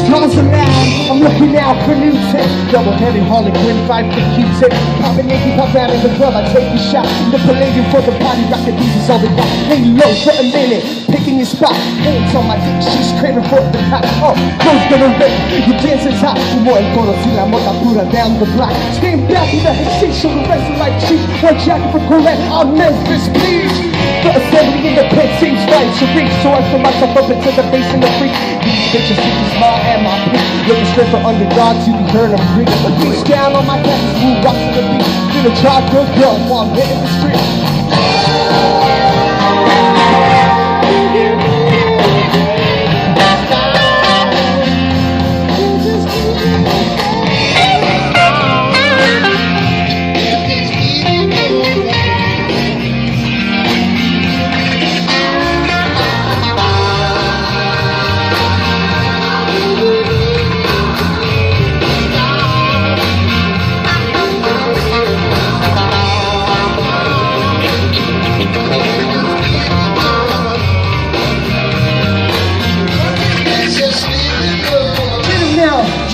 Stars alive, I'm looking out for new tech. Double-headed Harlequin, 5-foot Q-tip. Poppin' Yankee, pop out in the club, I take a shot. The Palladium for the party, rock the beats, all they got. Lay low for a minute, picking your spot. Hands on my dick, she's craving for the top. Oh, close to the ring, you dancing top. Como el coro, si la mota pura down the block. Stand back in the head, show the rest of like cheap. One jacket for Corette, I'm Memphis, please. The assembly in the pit seems right to reach, so I throw myself up into the base and the freak. These bitches see me smile and my peak. Looking straight for underdogs, you be heard of Greek. Reach down on my cactus, move rocks to the beat. Feel a try good girl while I'm hitting the street.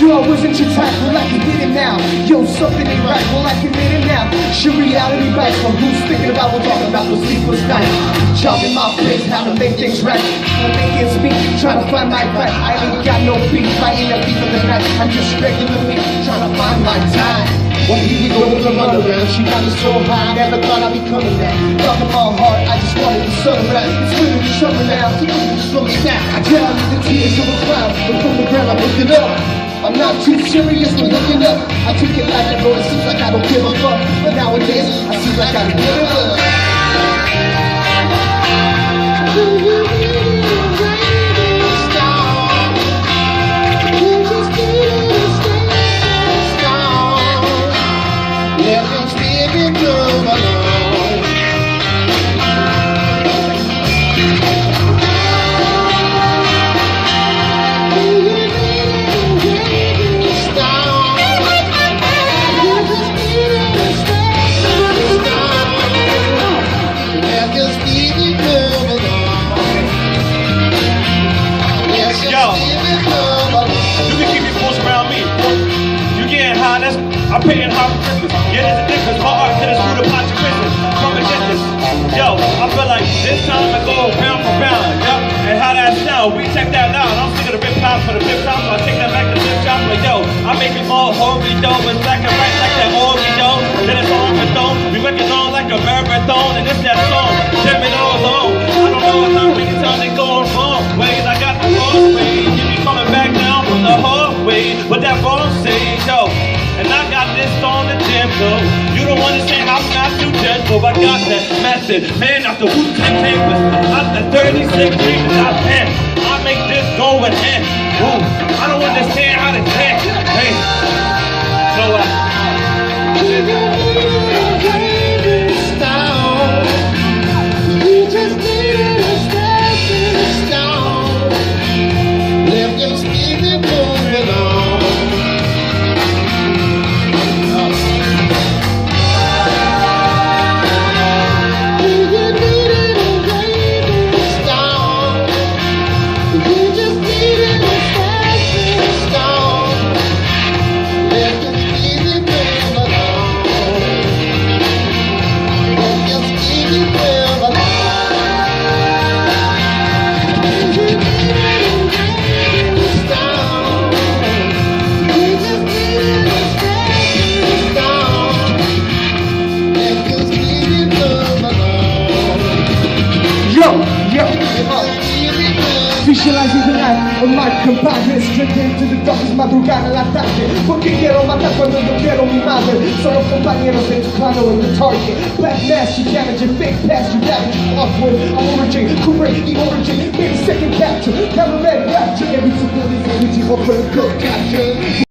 I wasn't your type, well I can get it now. Yo, something ain't right, well I can get it now. Should reality bites from who's thinking about, we're talking about those sleepless nights. Chopping my face, how to make things right. When they can't speak, trying to find my fight. I ain't got no beef, I ain't a beef of the night. I'm just regular me, trying to find my time. Well, here we go with the underground. She got me so high, never thought I'd be coming down. Talking my heart, I just wanted the sun around. It's winter, the summer now, keep moving slow down. I drown in the tears of a clown, but from the ground I pick it up. I'm not too serious when looking up. I take it like it, though it seems like I don't give a fuck. But nowadays, I seem like I give it up. I'm paying hard for Christmas. Yeah, there's a difference. My art to the school to pot your Christmas from a distance. Yo, I feel like this time I go pound for pound. Yup, and how that sound? We check that out. I'm sick of the rip pounds for the rip pounds, so I take that back to the rip shop. But yo, I make it more horribly dope and black and white like that Oreo. Then it's on the throne. We work it on like a marathon, and it's that song. Jam it all alone. I don't know how many times they going wrong ways. I got the wrong ways. You be coming back down from the hard way. What that wrong say, yo? And I got this on the gym, though. You don't understand how I'm not too gentle. I got that method, man, after Wu-Tang papers. After 36 reasons I can. I make this go and end. Ooh, I don't understand how to dance. Hey, so visualizing the life of my compadre. Straight into the darkest madrugada la tarde. Porque quiero matar cuando yo quiero mi madre. Son los compañeros de tu plano en the target. Black mass, you damage it, fake pass, you damage it. Awkward, I'm origin, correct the origin. Maybe second capture, cameraman rapture. Every civilian, every team, I'll put a good capture.